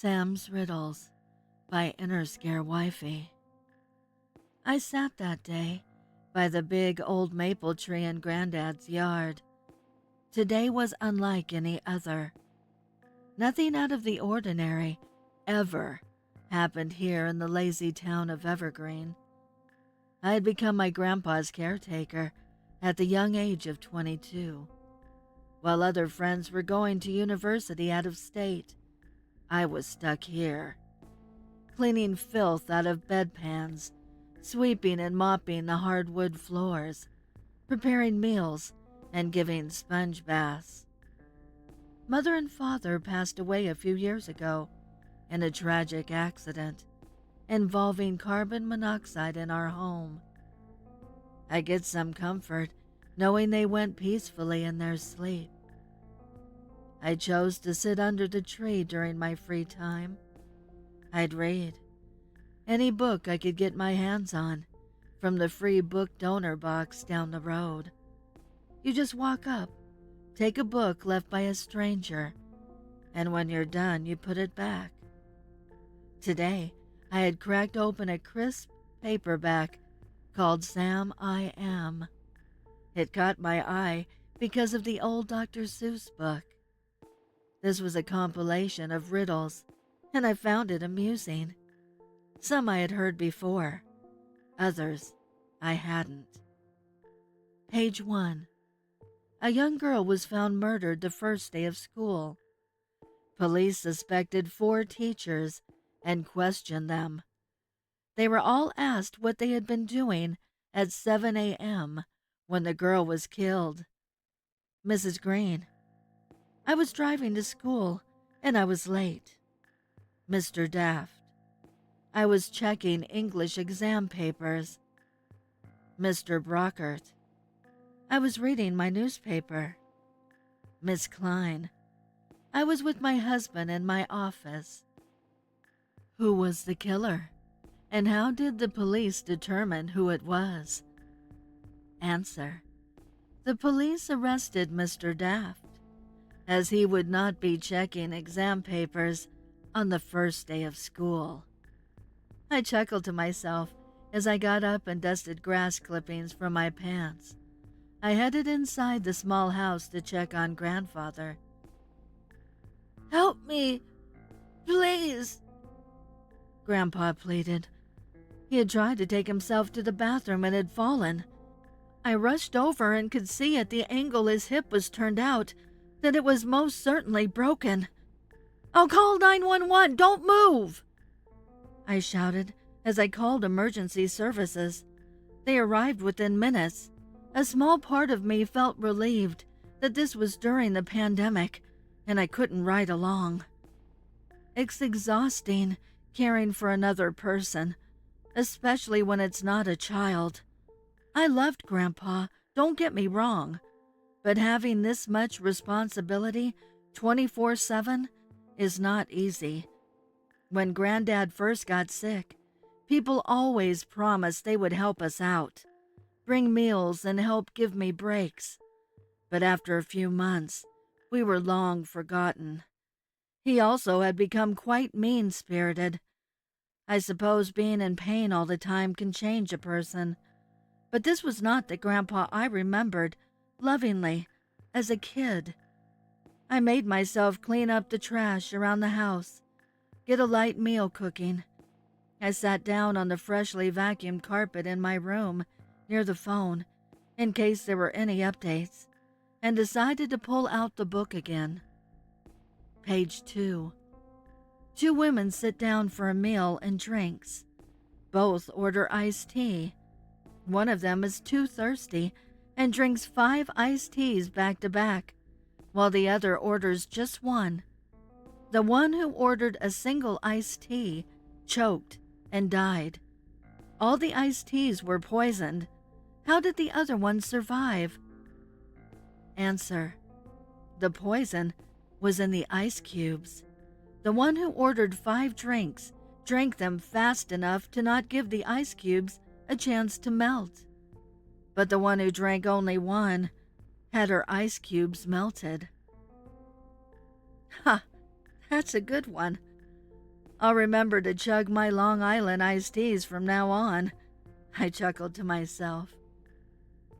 Sam's Riddles by Interscarewifey. I sat that day by the big old maple tree in Granddad's yard. Today was unlike any other. Nothing out of the ordinary ever happened here in the lazy town of Evergreen. I had become my grandpa's caretaker at the young age of 22. While other friends were going to university out of state, I was stuck here, cleaning filth out of bedpans, sweeping and mopping the hardwood floors, preparing meals, and giving sponge baths. Mother and father passed away a few years ago in a tragic accident involving carbon monoxide in our home. I get some comfort knowing they went peacefully in their sleep. I chose to sit under the tree during my free time. I'd read any book I could get my hands on from the free book donor box down the road. You just walk up, take a book left by a stranger, and when you're done, you put it back. Today, I had cracked open a crisp paperback called Sam I Am. It caught my eye because of the old Dr. Seuss book. This was a compilation of riddles, and I found it amusing. Some I had heard before, others I hadn't. Page 1. A young girl was found murdered the first day of school. Police suspected 4 teachers and questioned them. They were all asked what they had been doing at 7 a.m. when the girl was killed. Mrs. Green: I was driving to school and I was late. Mr. Daft: I was checking English exam papers. Mr. Brockert: I was reading my newspaper. Miss Klein: I was with my husband in my office. Who was the killer, and how did the police determine who it was? Answer: the police arrested Mr. Daft, as he would not be checking exam papers on the first day of school. I chuckled to myself as I got up and dusted grass clippings from my pants. I headed inside the small house to check on Grandfather. "Help me, please," Grandpa pleaded. He had tried to take himself to the bathroom and had fallen. I rushed over and could see at the angle his hip was turned out that it was most certainly broken. "I'll call 911, don't move!" I shouted as I called emergency services. They arrived within minutes. A small part of me felt relieved that this was during the pandemic and I couldn't ride along. It's exhausting caring for another person, especially when it's not a child. I loved Grandpa, don't get me wrong, but having this much responsibility 24/7 is not easy. When Granddad first got sick, people always promised they would help us out, bring meals and help give me breaks. But after a few months, we were long forgotten. He also had become quite mean-spirited. I suppose being in pain all the time can change a person, but this was not the Grandpa I remembered lovingly as a kid. I made myself clean up the trash around the house, get a light meal cooking. I sat down on the freshly vacuumed carpet in my room near the phone in case there were any updates, and decided to pull out the book again. Page 2. 2 women sit down for a meal and drinks. Both order iced tea. One of them is too thirsty and drinks 5 iced teas back to back, while the other orders just one. The one who ordered a single iced tea choked and died. All the iced teas were poisoned. How did the other one survive? Answer: the poison was in the ice cubes. The one who ordered 5 drinks drank them fast enough to not give the ice cubes a chance to melt. But the one who drank only 1 had her ice cubes melted. Ha! That's a good one. I'll remember to chug my Long Island iced teas from now on. I chuckled to myself.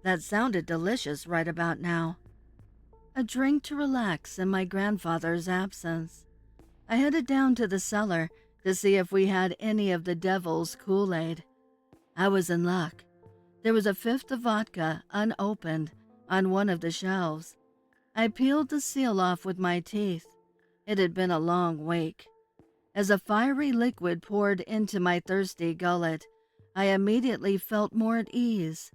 That sounded delicious right about now. A drink to relax in my grandfather's absence. I headed down to the cellar to see if we had any of the devil's Kool-Aid. I was in luck. There was a fifth of vodka, unopened, on one of the shelves. I peeled the seal off with my teeth. It had been a long week. As a fiery liquid poured into my thirsty gullet, I immediately felt more at ease.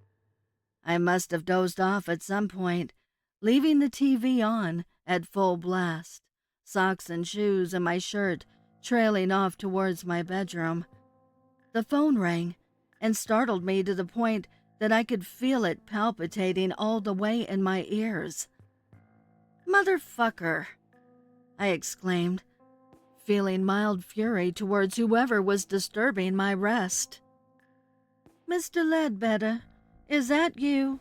I must have dozed off at some point, leaving the TV on at full blast, socks and shoes and my shirt trailing off towards my bedroom. The phone rang and startled me to the point that I could feel it palpitating all the way in my ears. "Motherfucker!" I exclaimed, feeling mild fury towards whoever was disturbing my rest. "Mr. Ledbetter, is that you?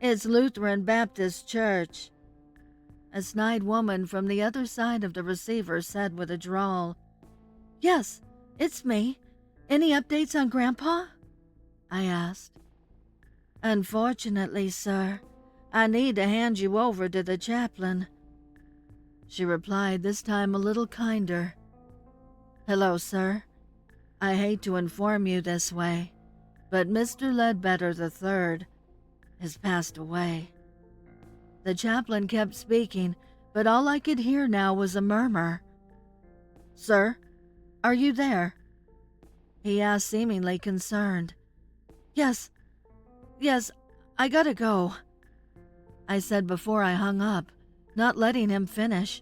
It's Lutheran Baptist Church," a snide woman from the other side of the receiver said with a drawl. "Yes, it's me. Any updates on Grandpa?" I asked. "Unfortunately, sir, I need to hand you over to the chaplain," she replied, this time a little kinder. "Hello, sir. I hate to inform you this way, but Mr. Ledbetter III has passed away." The chaplain kept speaking, but all I could hear now was a murmur. "Sir, are you there?" he asked, seemingly concerned. Yes, I gotta go," I said before I hung up, not letting him finish.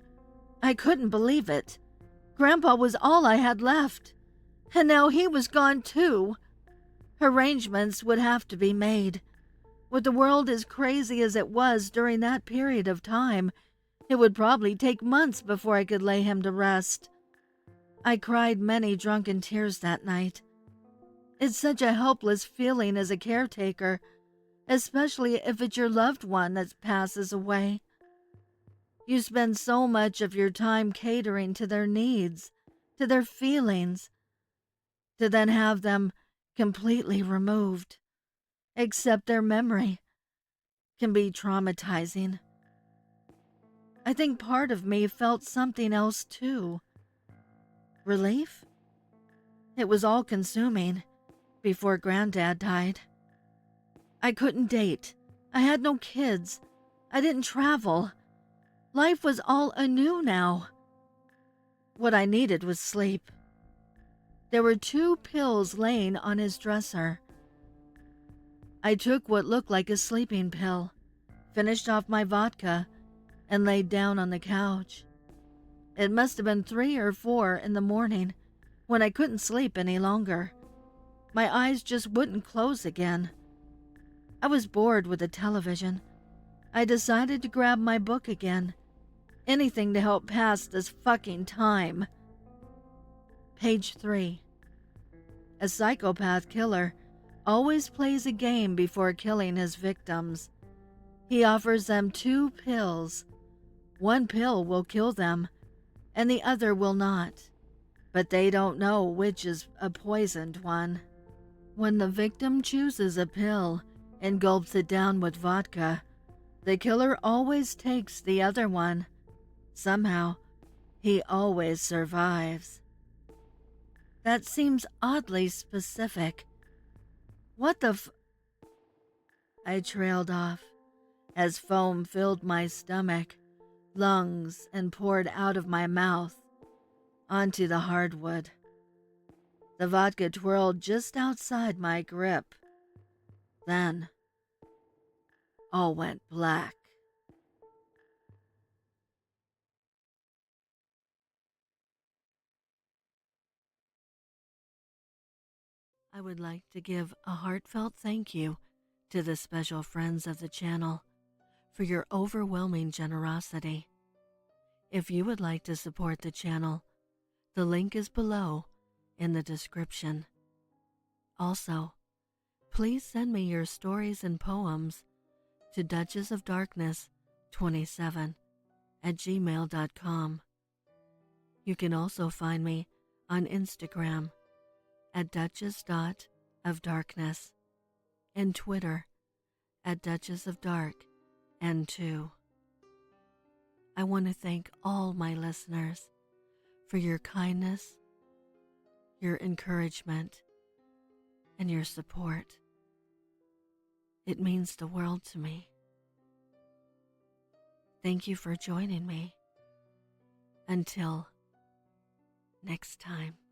I couldn't believe it. Grandpa was all I had left, and now he was gone too. Arrangements would have to be made. With the world as crazy as it was during that period of time, it would probably take months before I could lay him to rest. I cried many drunken tears that night. It's such a helpless feeling as a caretaker, especially if it's your loved one that passes away. You spend so much of your time catering to their needs, to their feelings, to then have them completely removed, except their memory, can be traumatizing. I think part of me felt something else too. Relief? It was all consuming before Granddad died. I couldn't date. I had no kids. I didn't travel. Life was all anew now. What I needed was sleep. There were 2 pills laying on his dresser. I took what looked like a sleeping pill, finished off my vodka, and laid down on the couch. It must have been 3 or 4 in the morning when I couldn't sleep any longer. My eyes just wouldn't close again. I was bored with the television. I decided to grab my book again. Anything to help pass this fucking time. Page 3. A psychopath killer always plays a game before killing his victims. He offers them 2 pills. One pill will kill them, and the other will not. But they don't know which is a poisoned one. When the victim chooses a pill and gulps it down with vodka, the killer always takes the other one. Somehow, he always survives. That seems oddly specific. What the I trailed off as foam filled my stomach, lungs, and poured out of my mouth onto the hardwood. The vodka twirled just outside my grip. Then, all went black. I would like to give a heartfelt thank you to the special friends of the channel for your overwhelming generosity. If you would like to support the channel, the link is below in the description. Also, please send me your stories and poems to duchessofdarkness.bsky.social@gmail.com. You can also find me on Instagram at duchess.of.darkness, and Twitter at duchessofdarkn2. I want to thank all my listeners for your kindness, your encouragement, and your support. It means the world to me. Thank you for joining me. Until next time.